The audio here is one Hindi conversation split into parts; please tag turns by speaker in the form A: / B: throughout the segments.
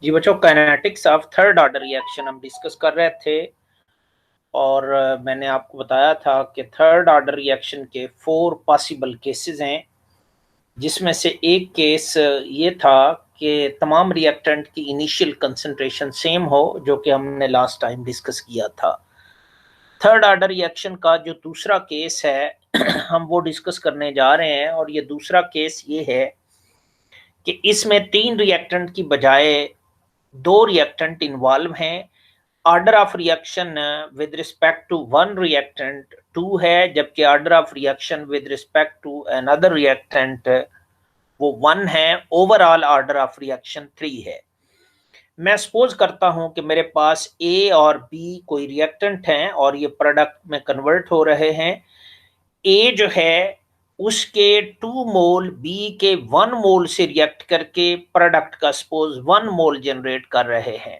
A: जी बच्चों, kinetics of third order reaction हम डिस्कस कर रहे थे और मैंने आपको बताया था कि थर्ड ऑर्डर रिएक्शन के 4 पॉसिबल केसेस हैं, जिसमें से एक केस ये था कि तमाम रिएक्टेंट की इनिशियल कंसंट्रेशन सेम हो, जो कि हमने लास्ट टाइम डिस्कस किया था। थर्ड ऑर्डर रिएक्शन का जो दूसरा केस है हम वो डिस्कस करने जा रहे हैं, और ये दूसरा केस ये है कि इसमें 3 रिएक्टेंट की बजाय 2 रिएक्टेंट इन्वॉल्व हैं। Order of reaction with respect to one reactant 2 है, जबकि order of reaction with respect to another reactant वो 1 है। ओवरऑल ऑर्डर ऑफ रिएक्शन 3 है। मैं सपोज करता हूं कि मेरे पास ए और बी कोई रिएक्टेंट हैं और ये प्रोडक्ट में कन्वर्ट हो रहे हैं। ए जो है उसके 2 मोल बी के 1 मोल से रिएक्ट करके प्रोडक्ट का सपोज 1 मोल जनरेट कर रहे हैं।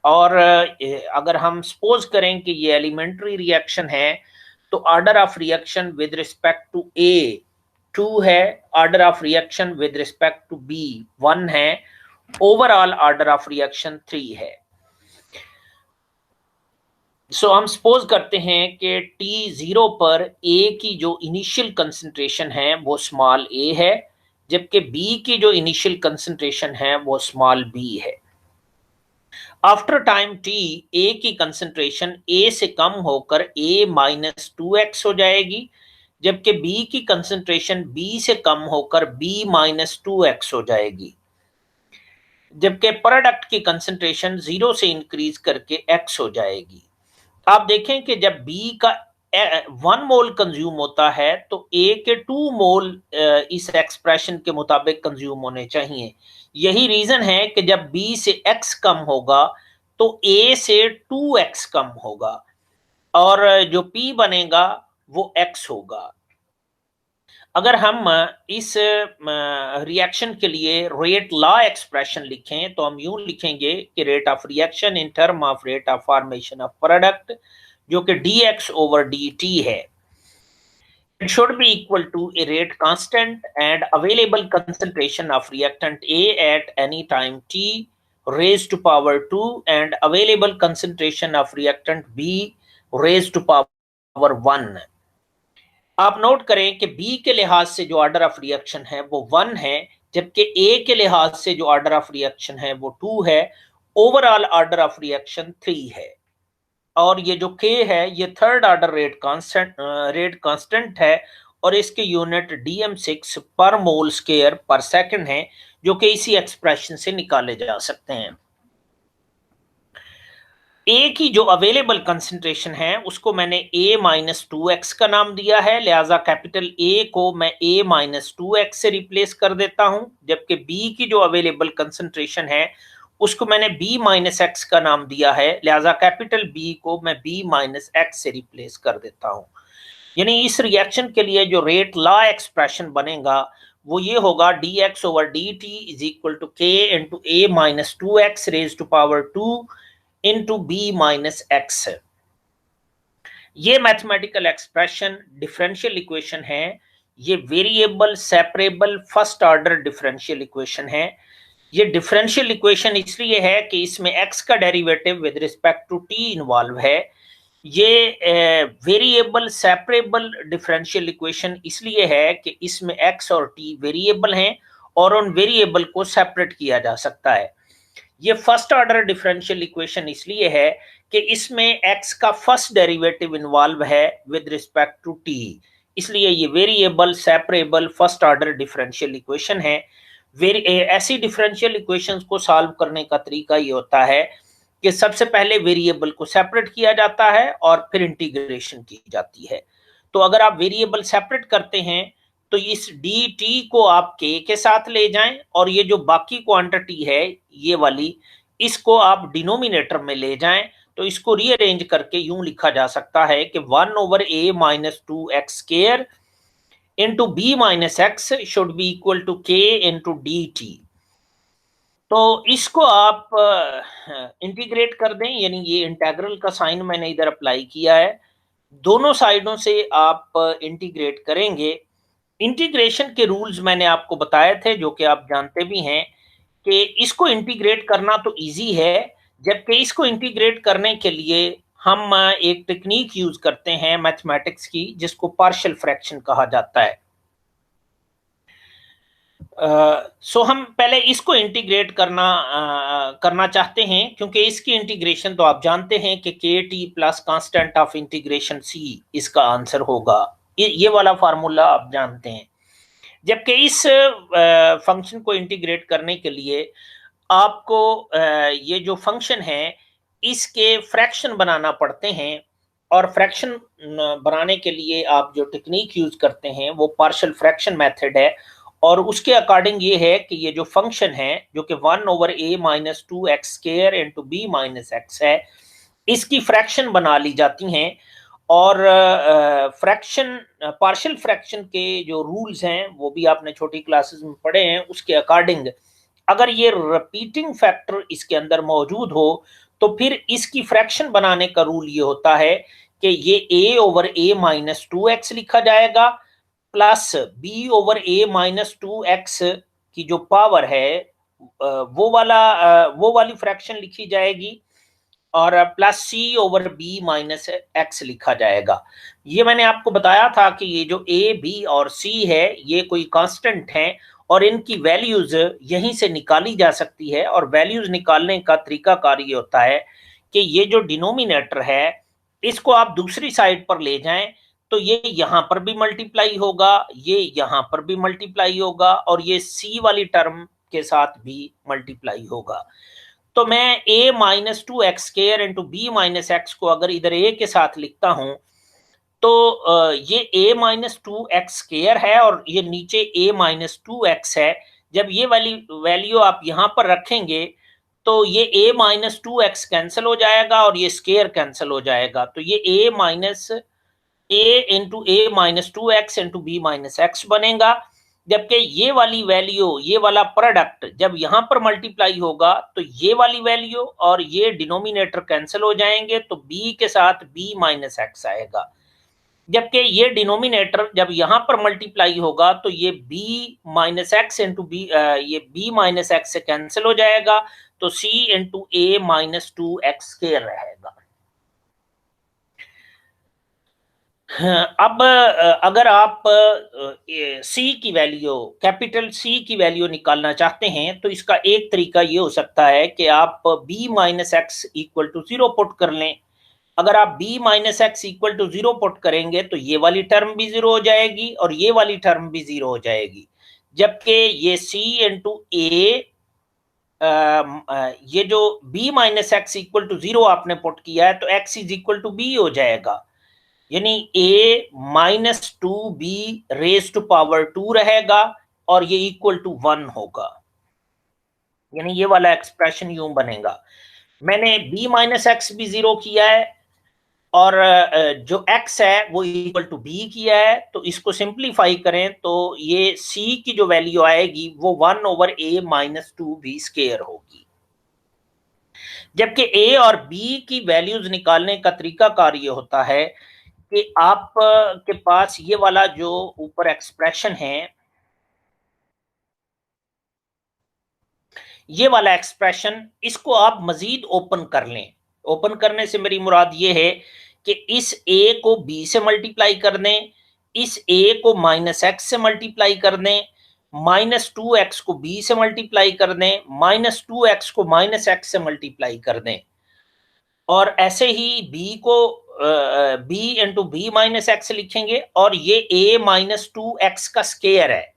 A: और अगर हम सपोज करें कि ये एलिमेंट्री रिएक्शन है, तो order of reaction with respect to A 2 है, order of reaction with respect to B 1 है, ओवरऑल ऑर्डर ऑफ रिएक्शन 3 है। हम सपोज करते हैं कि T0 पर A की जो इनिशियल कंसंट्रेशन है वो स्मॉल a है, जबकि B की जो इनिशियल कंसंट्रेशन है वो स्मॉल b है। आफ्टर टाइम t A की कंसंट्रेशन A से कम होकर A माइनस 2x हो जाएगी, जबकि B की कंसंट्रेशन B से कम होकर B माइनस 2x हो जाएगी, जबकि प्रोडक्ट की कंसंट्रेशन 0 से इंक्रीज करके x हो जाएगी। आप देखें कि जब B का 1 मोल कंज्यूम होता है तो A के 2 मोल इस एक्सप्रेशन के मुताबिक कंज्यूम होने चाहिए। यही रीजन है कि जब B से x कम होगा तो A से 2x कम होगा, और जो P बनेगा वो x होगा। अगर हम इस रिएक्शन के लिए रेट लॉ एक्सप्रेशन लिखें तो हम यूं लिखेंगे कि rate of reaction in term of rate of formation of product, जो कि dx over dt है, it should be equal to a rate constant and available concentration of reactant A at any time t raised to power 2 and available concentration of reactant B raised to power 1। आप नोट करें कि B के लिहाज से जो ऑर्डर ऑफ रिएक्शन है वो 1 है, जबकि A के लिहाज से जो ऑर्डर ऑफ रिएक्शन है वो 2 है। ओवरऑल ऑर्डर ऑफ रिएक्शन 3 है, और ये जो K है ये थर्ड ऑर्डर रेट कांस्टेंट है, और इसके यूनिट dm6 पर मोल स्क्वायर पर सेकंड है, जो कि इसी एक्सप्रेशन से निकाले जा सकते हैं। ए की जो अवेलेबल कंसंट्रेशन है उसको मैंने a माइनस 2x का नाम दिया है, लिहाजा कैपिटल A को मैं a माइनस 2x से रिप्लेस कर देता हूं, जबकि B की जो अवेलेबल कंसंट्रेशन है उसको मैंने b माइनस एक्स का नाम दिया है, लिहाजा कैपिटल B को मैं b माइनस एक्स से रिप्लेस कर देता हूं। यानी इस रिएक्शन के लिए जो रेट लॉ एक्सप्रेशन बनेगा वो ये होगा dx over dt is equal to k into a minus 2x raise to power 2 into b minus x. ये मैथमेटिकल एक्सप्रेशन डिफरेंशियल इक्वेशन है, ये variable separable first order differential equation है। ये डिफरेंशियल इक्वेशन इसलिए है कि इसमें x का derivative with respect to t involve है। ये वेरिएबल सेपरेबल डिफरेंशियल इक्वेशन इसलिए है कि इसमें x और t वेरिएबल हैं और उन वेरिएबल को सेपरेट किया जा सकता है। ये फर्स्ट ऑर्डर डिफरेंशियल इक्वेशन इसलिए है कि इसमें x का फर्स्ट डेरिवेटिव इन्वॉल्व है विद रिस्पेक्ट टू t, इसलिए ये variable separable first order differential equation है। ऐसी डिफरेंशियल इक्वेशंस को सॉल्व करने का तरीका ये होता है कि सबसे पहले वेरिएबल को सेपरेट किया जाता है और फिर इंटीग्रेशन की जाती है। तो अगर आप वेरिएबल सेपरेट करते हैं तो इस dt को आप k के साथ ले जाएं, और ये जो बाकी क्वांटिटी है ये वाली, इसको आप डिनोमिनेटर में ले जाएं। तो इसको रीअरेंज करके यूं लिखा जा सकता है कि 1 over a minus 2x square into b minus x should be equal to k into dt। तो इसको आप इंटीग्रेट कर दें, यानी ये इंटेग्रल का साइन मैंने इधर अप्लाई किया है। दोनों साइडों से आप इंटीग्रेट करेंगे। इंटीग्रेशन के रूल्स मैंने आपको बताए थे, जो कि आप जानते भी हैं कि इसको इंटीग्रेट करना तो इजी है, जबकि इसको इंटीग्रेट करने के लिए हम एक टेक्निक यूज करते हैं मैथमेटिक्स की, जिसको पार्शियल फ्रैक्शन कहा जाता है। सो हम पहले इसको इंटीग्रेट करना चाहते हैं, क्योंकि इसकी इंटीग्रेशन तो आप जानते हैं कि K T plus constant of integration C इसका आंसर होगा। ये वाला फार्मूला आप जानते हैं। जबकि इस फंक्शन को इंटीग्रेट करने के लिए आपको ये जो फंक्शन है इसके फ्रैक्शन बनाना पड़ते हैं, और फ्रैक्शन बनाने के लिए आप जो टेक्निक यूज करते हैं वो पार्शियल फ्रैक्शन मेथड है। और उसके अकॉर्डिंग ये है कि ये जो फंक्शन है जो कि 1/a-2x² into b minus x है, इसकी फ्रैक्शन बना ली जाती हैं। और फ्रैक्शन पार्शियल फ्रैक्शन के जो रूल्स हैं वो भी आपने छोटी क्लासेस में पढ़े हैं। उसके अकॉर्डिंग अगर ये रिपीटिंग फैक्टर इसके अंदर मौजूद हो तो फिर इसकी फ्रैक्शन बनाने का रूल ये होता है कि ये a/a-2x लिखा जाएगा प्लस b/a-2x की जो पावर है वो वाली फ्रैक्शन लिखी जाएगी, और प्लस c/b-x लिखा जाएगा। ये मैंने आपको बताया था कि ये जो a, b और c है ये कोई कांस्टेंट हैं, और इनकी वैल्यूज यहीं से निकाली जा सकती है। और वैल्यूज निकालने का तरीकाकार ये होता है कि ये जो डिनोमिनेटर है इसको आप दूसरी साइड पर ले जाएं, तो ये यहां पर भी मल्टीप्लाई होगा, ये यहां पर भी मल्टीप्लाई होगा, और ये c वाली टर्म के साथ भी मल्टीप्लाई होगा। तो मैं a-2x² into b minus x को अगर इधर a के साथ लिखता हूं तो ये a-2x² है और ये नीचे a-2x है। जब ये वाली वैल्यू आप यहां पर रखेंगे तो ये a-2x कैंसिल हो जाएगा और ये स्केयर कैंसिल हो जाएगा, तो ये a into a-2x into b minus x बनेगा। जबकि ये वाली वैल्यू, ये वाला प्रोडक्ट जब यहां पर मल्टीप्लाई होगा तो ये वाली वैल्यू और ये डिनोमिनेटर कैंसिल हो जाएंगे, तो b के साथ b माइनस एक्स आएगा। जबकि ये डिनोमिनेटर जब यहां पर मल्टीप्लाई होगा तो ये b minus x into b, ये b माइनस एक्स से कैंसिल हो जाएगा, तो c इंटू a-2x स्क्वायर रहेगा। अब अगर आप सी की वैल्यू, कैपिटल सी की वैल्यू निकालना चाहते हैं तो इसका एक तरीका ये हो सकता है कि आप b minus x equal to 0 put कर लें। अगर आप b minus x equal to 0 put करेंगे तो ये वाली टर्म भी 0 हो जाएगी और ये वाली टर्म भी 0 हो जाएगी। जबकि ये c इंटू a, ये जो b minus x equal to 0 आपने पुट किया है तो x is equal to b हो जाएगा, यानी a-2b⁻² रहेगा और ये इक्वल टू 1 होगा। यानी ये वाला एक्सप्रेशन यूं बनेगा। मैंने b माइनस एक्स भी 0 किया है और जो x है वो इक्वल टू b किया है, तो इसको सिंप्लीफाई करें तो ये c की जो वैल्यू आएगी वो 1/a-2b² होगी। जबकि a और b की वैल्यूज निकालने का तरीकाकार ये होता है कि आप के पास ये वाला जो ऊपर एक्सप्रेशन है, ये वाला एक्सप्रेशन, इसको आप मजीद ओपन कर लें। ओपन करने से मेरी मुराद ये है कि इस a को b से मल्टीप्लाई कर दें, इस a को माइनस एक्स से मल्टीप्लाई कर दें, -2x को b से मल्टीप्लाई कर दें, -2x को माइनस एक्स से मल्टीप्लाई कर दें, और ऐसे ही b को b into b minus x लिखेंगे, और ये a-2x का स्केयर है।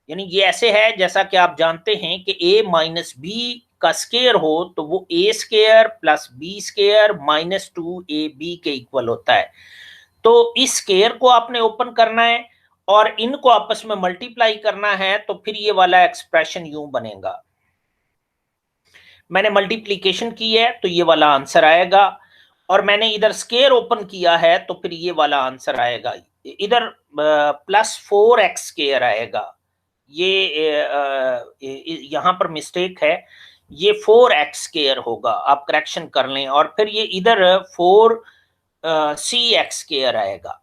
A: यानी ये ऐसे है जैसा कि आप जानते हैं कि a माइनस बी का स्केयर हो तो वो a² प्लस b² -2ab के इक्वल होता है। तो इस स्केयर को आपने ओपन करना है और इनको आपस में मल्टीप्लाई करना है, तो फिर ये वाला एक्सप्रेशन यूं बनेगा। मैंने मल्टीप्लीकेशन की है तो ये वाला आंसर आएगा, और मैंने इधर स्केयर ओपन किया है तो फिर ये वाला आंसर आएगा। इधर +4x² आएगा। ये यहां पर मिस्टेक है, ये 4x² होगा, आप करेक्शन कर लें, और फिर ये इधर 4cx² आएगा।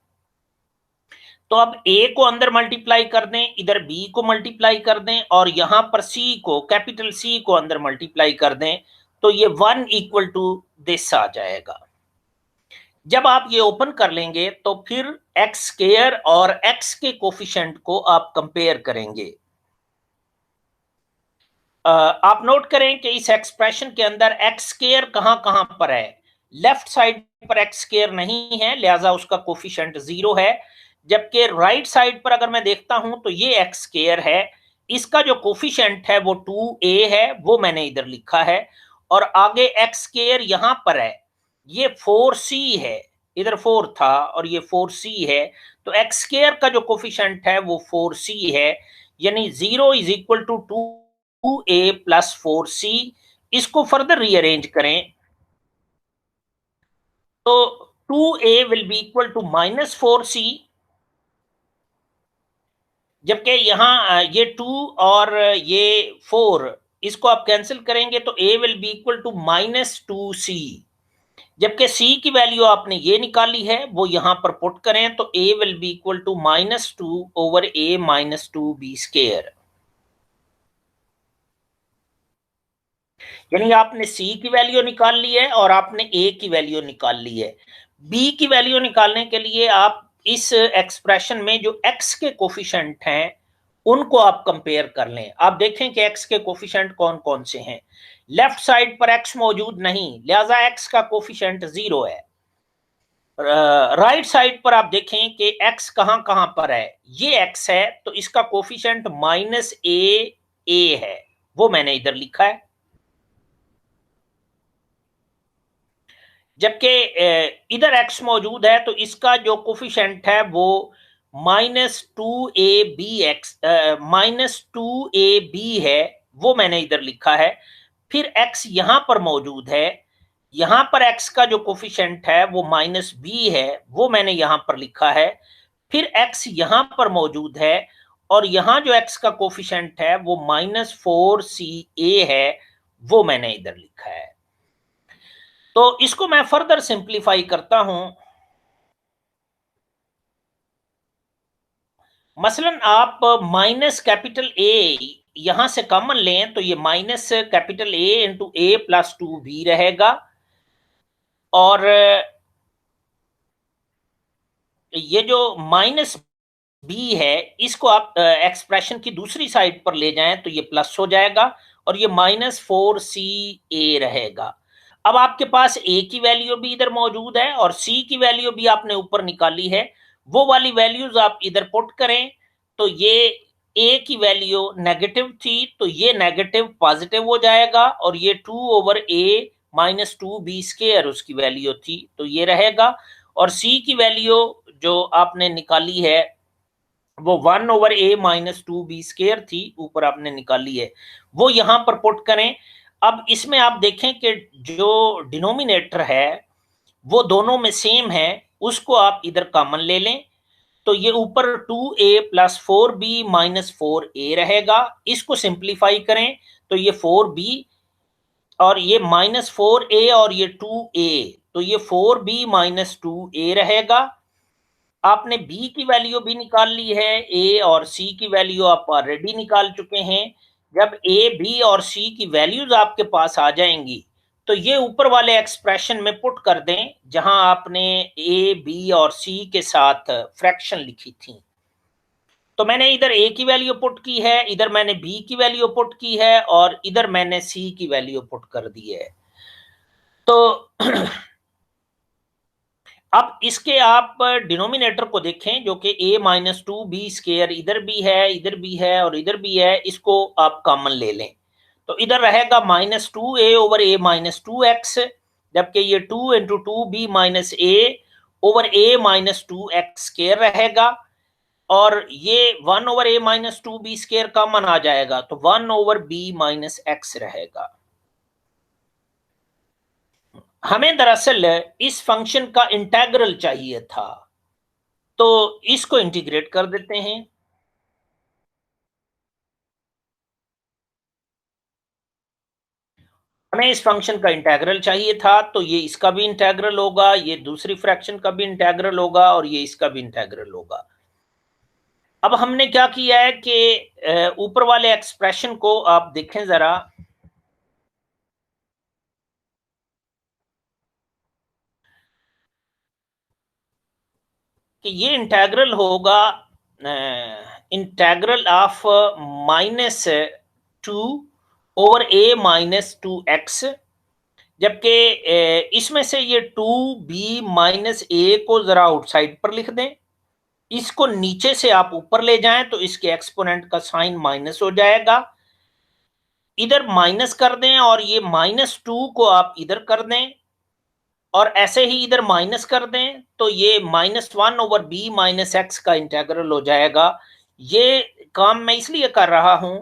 A: तो अब a को अंदर मल्टीप्लाई कर दें, इधर b को मल्टीप्लाई कर दें और यहां पर c को, कैपिटल C को अंदर मल्टीप्लाई कर दें, तो ये 1 इक्वल टू दिस आ जाएगा। जब आप ये ओपन कर लेंगे तो फिर एक्स स्क्वायर और x के कोफिशिएंट को आप कंपेयर करेंगे। आप नोट करें कि इस एक्सप्रेशन के अंदर एक्स स्क्वायर कहां कहां पर है। लेफ्ट साइड पर एक्स स्क्वायर नहीं है, लिहाजा उसका कोफिशिएंट 0 है। जबकि राइट साइड पर अगर मैं देखता हूं तो ये एक्स स्क्वायर है, इसका जो कोफिशिएंट है वो 2a है, वो मैंने इधर लिखा है। और आगे एक्स स्क्वायर यहां पर है, ये 4c है, इधर 4 था और ये 4c है, तो एक्स स्क्वायर का जो कोफिशिएंट है वो 4c है। यानी 0 is equal to 2a plus 4c। इसको फर्दर रीअरेंज करें तो 2a will be equal to -4c, जबकि यहां ये 2 और ये 4 इसको आप कैंसिल करेंगे तो a will be equal to -2c। जबकि c की वैल्यू आपने ये निकाली है, वो यहां पर पुट करें तो a will be equal to -2 over a -2b square. यानी आपने c की वैल्यू निकाल ली है और आपने a की वैल्यू निकाल ली है। b की वैल्यू निकालने के लिए आप इस एक्सप्रेशन में जो x के कोफिशिएंट हैं उनको आप कंपेयर कर लें। आप देखें कि x के कोफिशिएंट कौन कौन से हैं। लेफ्ट साइड पर x मौजूद नहीं, लिहाजा x का कोफिशिएंट 0 है। राइट साइड पर आप देखें कि x कहां कहां पर है, ये x है तो इसका कोफिशिएंट -a है, वो मैंने इधर लिखा है। जबकि इधर x मौजूद है तो इसका जो कोफिशिएंट है वो -2ab है, वो मैंने इधर लिखा है। फिर x यहां पर मौजूद है, यहां पर x का जो कोफिशिएंट है वो -b है, वो मैंने यहां पर लिखा है। फिर x यहां पर मौजूद है और यहां जो x का कोफिशिएंट है वो -4ca है, वो मैंने इधर लिखा है। तो इसको मैं फर्दर सिंप्लीफाई करता हूं। मसलन आप माइनस कैपिटल ए यहां से कॉमन लें तो ये minus capital A into A plus 2b रहेगा। और ये जो माइनस बी है इसको आप एक्सप्रेशन की दूसरी साइड पर ले जाएं तो ये प्लस हो जाएगा और ये -4ca रहेगा। अब आपके पास a की वैल्यू भी इधर मौजूद है और c की वैल्यू भी आपने ऊपर निकाली है, वो वाली वैल्यूज आप इधर पुट करें तो ये a की वैल्यू नेगेटिव थी तो ये नेगेटिव पॉजिटिव हो जाएगा और ये 2 ओवर a -2b स्क्वायर उसकी वैल्यू थी तो ये रहेगा। और c की वैल्यू जो आपने निकाली है वो 1 ओवर a -2b स्क्वायर थी, ऊपर आपने निकाली है, वो यहां पर पुट करें। अब इसमें आप देखें कि जो डिनोमिनेटर है वो दोनों में सेम है, उसको आप इधर कॉमन ले लें तो ये ऊपर 2a प्लस 4b -4a रहेगा। इसको सिंप्लीफाई करें तो ये 4b और ये -4a और ये 2a, तो ये 4b -2a रहेगा। आपने b की वैल्यू भी निकाल ली है, a और c की वैल्यू आप ऑलरेडी निकाल चुके हैं। जब a b और c की वैल्यूज आपके पास आ जाएंगी तो ये ऊपर वाले एक्सप्रेशन में पुट कर दें जहां आपने a b और c के साथ फ्रैक्शन लिखी थी। तो मैंने इधर a की वैल्यू पुट की है, इधर मैंने b की वैल्यू पुट की है और इधर मैंने c की वैल्यू पुट कर दी है। तो अब इसके आप डिनोमिनेटर को देखें जो कि a-2b स्क्वायर इधर भी है, इधर भी है और इधर भी है, इसको आप कॉमन ले लें तो इधर रहेगा -2a ओवर a -2x, जबकि ये 2 into 2b -a over a -2x square रहेगा और ये 1 over a -2b square common आ जाएगा तो 1 ओवर b -x रहेगा। हमें दरअसल इस फंक्शन का इंटेग्रल चाहिए था तो इसको इंटीग्रेट कर देते हैं। हमें इस फंक्शन का इंटेग्रल चाहिए था तो ये इसका भी इंटेग्रल होगा, ये दूसरी फ्रैक्शन का भी इंटेग्रल होगा और ये इसका भी इंटेग्रल होगा। अब हमने क्या किया है कि ऊपर वाले एक्सप्रेशन को आप देखें जरा, कि ये इंटेग्रल होगा इंटेग्रल ऑफ -2/a-2x, जबकि इसमें से ये 2b-a को जरा आउटसाइड पर लिख दें, इसको नीचे से आप ऊपर ले जाएं तो इसके एक्सपोनेंट का साइन माइनस हो जाएगा, इधर माइनस कर दें और ये -2 को आप इधर कर दें और ऐसे ही इधर माइनस कर दें तो ये -1/b-x का इंटेग्रल हो जाएगा। ये काम मैं इसलिए कर रहा हूं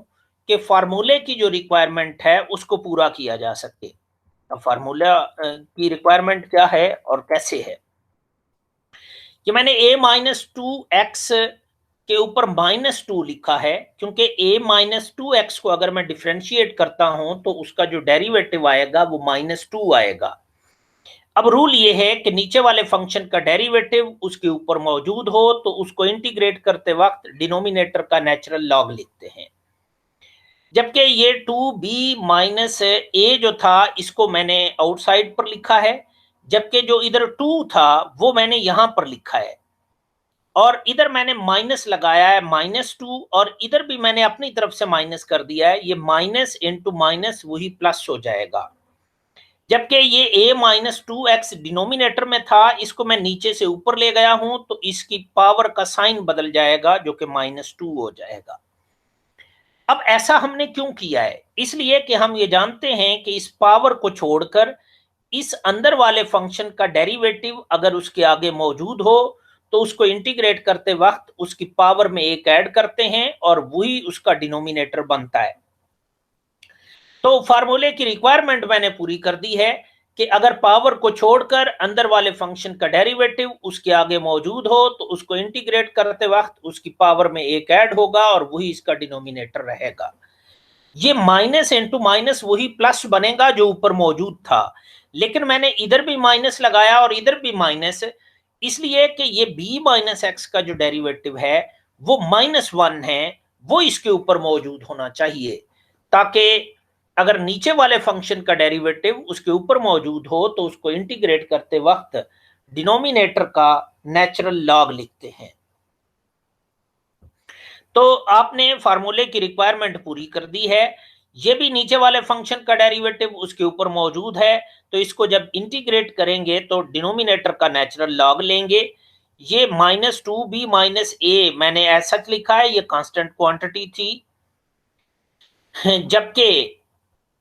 A: कि फार्मूले की जो रिक्वायरमेंट है उसको पूरा किया जा सके। अब फार्मूला की रिक्वायरमेंट क्या है और कैसे है, कि मैंने a-2x के ऊपर -2 लिखा है, क्योंकि a-2x को अगर मैं डिफ्रेंशिएट करता हूं तो उसका जो डेरिवेटिव आएगा वो -2 आएगा। अब रूल ये है कि नीचे वाले फंक्शन का डेरिवेटिव उसके ऊपर मौजूद हो तो उसको इंटीग्रेट करते वक्त डिनोमिनेटर का नेचुरल लॉग लिखते हैं, जबकि ये 2b-a जो था इसको मैंने आउटसाइड पर लिखा है, जबकि जो इधर 2 था वो मैंने यहां पर लिखा है और इधर मैंने माइनस लगाया है -2 और इधर भी मैंने अपनी तरफ से माइनस कर दिया है, ये माइनस इंटू माइनस वही प्लस हो जाएगा। जबकि ये a-2x डिनोमिनेटर में था, इसको मैं नीचे से ऊपर ले गया हूं तो इसकी पावर का साइन बदल जाएगा जो कि -2 हो जाएगा। अब ऐसा हमने क्यों किया है, इसलिए कि हम ये जानते हैं कि इस पावर को छोड़कर इस अंदर वाले फंक्शन का डेरिवेटिव अगर उसके आगे मौजूद हो तो उसको इंटीग्रेट करते वक्त उसकी पावर में एक ऐड करते हैं और वही उसका डिनोमिनेटर बनता है। तो फार्मूले की रिक्वायरमेंट मैंने पूरी कर दी है कि अगर पावर को छोड़कर अंदर वाले फंक्शन का डेरिवेटिव उसके आगे मौजूद हो तो उसको इंटीग्रेट करते वक्त उसकी पावर में एक ऐड होगा और वही इसका डिनोमिनेटर रहेगा। ये माइनस इंटू माइनस वही प्लस बनेगा जो ऊपर मौजूद था, लेकिन मैंने इधर भी माइनस लगाया और इधर भी माइनस, इसलिए कि ये b-x का जो डेरिवेटिव है वो -1 है, वो इसके ऊपर मौजूद होना चाहिए, ताकि अगर नीचे वाले फंक्शन का डेरिवेटिव उसके ऊपर मौजूद हो तो उसको इंटीग्रेट करते वक्त डिनोमिनेटर का नेचुरल लॉग लिखते हैं। तो आपने फार्मूले की रिक्वायरमेंट पूरी कर दी है, ये भी नीचे वाले फंक्शन का डेरिवेटिव उसके ऊपर मौजूद है, तो इसको जब इंटीग्रेट करेंगे तो डिनोमिनेटर का नेचुरल लॉग लेंगे। ये -2b-a मैंने ऐसा लिखा है, ये कांस्टेंट क्वांटिटी थी, जबकि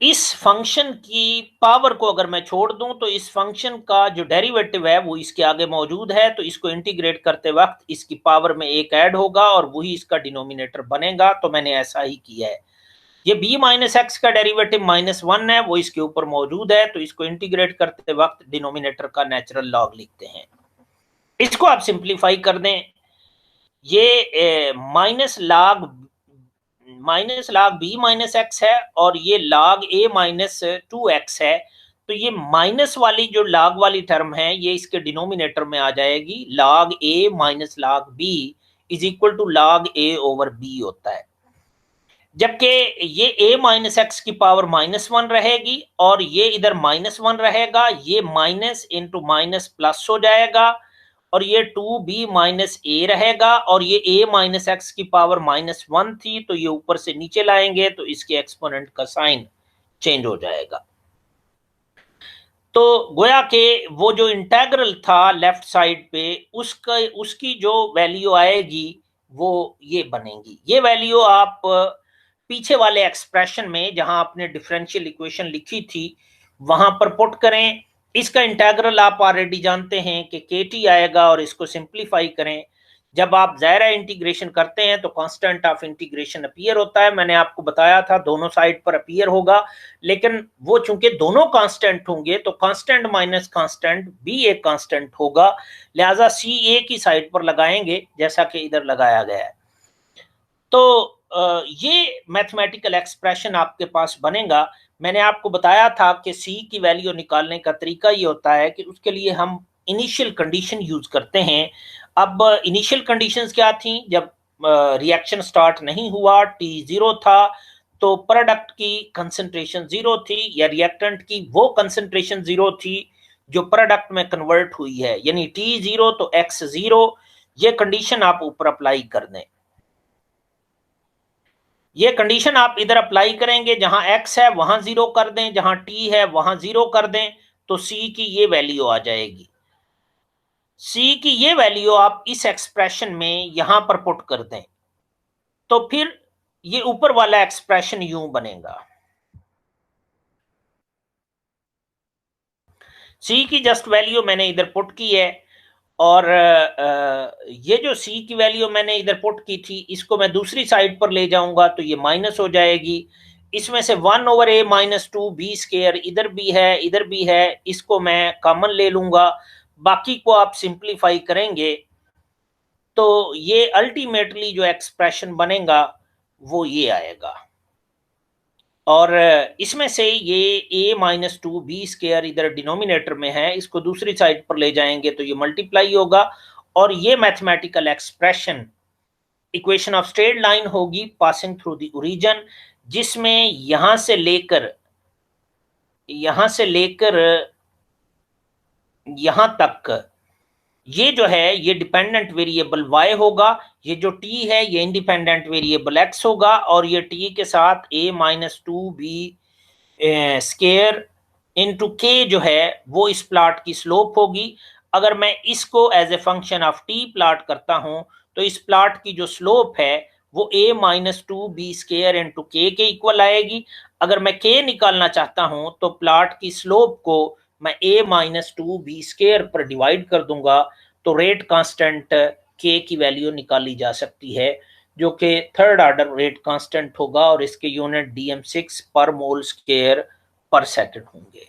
A: इस फंक्शन की पावर को अगर मैं छोड़ दूं तो इस फंक्शन का जो डेरिवेटिव है वो इसके आगे मौजूद है, तो इसको इंटीग्रेट करते वक्त इसकी पावर में एक ऐड होगा और वही इसका डिनोमिनेटर बनेगा, तो मैंने ऐसा ही किया है। ये b-x का डेरिवेटिव -1 है, वो इसके ऊपर मौजूद है, तो इसको इंटीग्रेट करते वक्त डिनोमिनेटर का नेचुरल लॉग लिखते हैं। इसको आप सिंप्लीफाई कर दें, ये माइनस लॉग b-x है और ये log a-2x है, तो ये माइनस वाली जो log वाली टर्म है ये इसके डिनोमिनेटर में आ जाएगी, log a minus log b is equal to log a/b होता है, जबकि ये a-x की पावर -1 रहेगी और ये इधर -1 रहेगा, ये माइनस इंटू माइनस प्लस हो जाएगा और ये 2b-a रहेगा और ये a-x की पावर -1 थी तो ये ऊपर से नीचे लाएंगे तो इसके एक्सपोनेंट का साइन चेंज हो जाएगा। तो गोया के वो जो इंटेग्रल था लेफ्ट साइड पे उसकी जो वैल्यू आएगी वो ये बनेगी, ये वैल्यू आप पीछे वाले एक्सप्रेशन में जहां आपने डिफरेंशियल इक्वेशन लिखी थी वहां पर पुट करें। इसका इंटेग्रल आप ऑलरेडी जानते हैं कि केटी आएगा और इसको सिंप्लीफाई करें। जब आप ज़ायरा इंटीग्रेशन करते हैं तो कांस्टेंट ऑफ इंटीग्रेशन अपीयर होता है, मैंने आपको बताया था दोनों साइड पर अपीयर होगा, लेकिन वो चूंकि दोनों कांस्टेंट होंगे तो कांस्टेंट माइनस कांस्टेंट भी एक कांस्टेंट होगा, लिहाजा सी ए की साइड पर लगाएंगे जैसा कि इधर लगाया गया है। तो ये मैथमेटिकल एक्सप्रेशन आपके पास बनेगा। मैंने आपको बताया था कि सी की वैल्यू निकालने का तरीका ये होता है कि उसके लिए हम इनिशियल कंडीशन यूज करते हैं। अब इनिशियल कंडीशंस क्या थी, जब रिएक्शन स्टार्ट नहीं हुआ, T 0 था, तो प्रोडक्ट की कंसंट्रेशन 0 थी, या रिएक्टेंट की वो कंसंट्रेशन 0 थी जो प्रोडक्ट में कन्वर्ट हुई है, यानी T 0 तो X 0। ये कंडीशन आप ऊपर अप्लाई कर दें। ये कंडीशन आप इधर अप्लाई करेंगे, जहां X है वहां 0 कर दें, जहां T है वहां 0 कर दें, तो C की ये वैल्यू आ जाएगी। C की ये वैल्यू आप इस एक्सप्रेशन में यहां पर पुट कर दें, तो फिर ये ऊपर वाला एक्सप्रेशन यूं बनेगा। C की जस्ट वैल्यू मैंने इधर पुट की है, और ये जो C की वैल्यू मैंने इधर पुट की थी, इसको मैं दूसरी साइड पर ले जाऊंगा तो ये माइनस हो जाएगी। इसमें से 1/a-2 b स्क्वायर इधर भी है, इधर भी है, इसको मैं कॉमन ले लूंगा। बाकी को आप सिंप्लीफाई करेंगे तो ये अल्टीमेटली जो एक्सप्रेशन बनेगा वो ये आएगा। और इसमें से ये a-2b स्क्वायर इधर डिनोमिनेटर में है, इसको दूसरी साइड पर ले जाएंगे तो ये मल्टीप्लाई होगा, और ये mathematical expression equation of straight line होगी पासिंग थ्रू द ओरिजिन, जिसमें यहां से लेकर यहां तक ये जो है ये डिपेंडेंट वेरिएबल y होगा, ये जो t है ये इंडिपेंडेंट वेरिएबल x होगा, और ये t के साथ a-2b स्केयर इनटू k जो है वो इस प्लॉट की स्लोप होगी। अगर मैं इसको as a function of t plot करता हूं तो इस प्लॉट की जो स्लोप है वो a-2b स्केयर इनटू k के इक्वल आएगी। अगर मैं k निकालना चाहता हूं तो प्लॉट की स्लोप को मैं a-2b स्केयर पर डिवाइड कर दूंगा, तो रेट कांस्टेंट k की वैल्यू निकाली जा सकती है, जो कि थर्ड ऑर्डर रेट कांस्टेंट होगा, और इसके यूनिट dm6 पर मोल स्क्वायर पर सेकंड होंगे।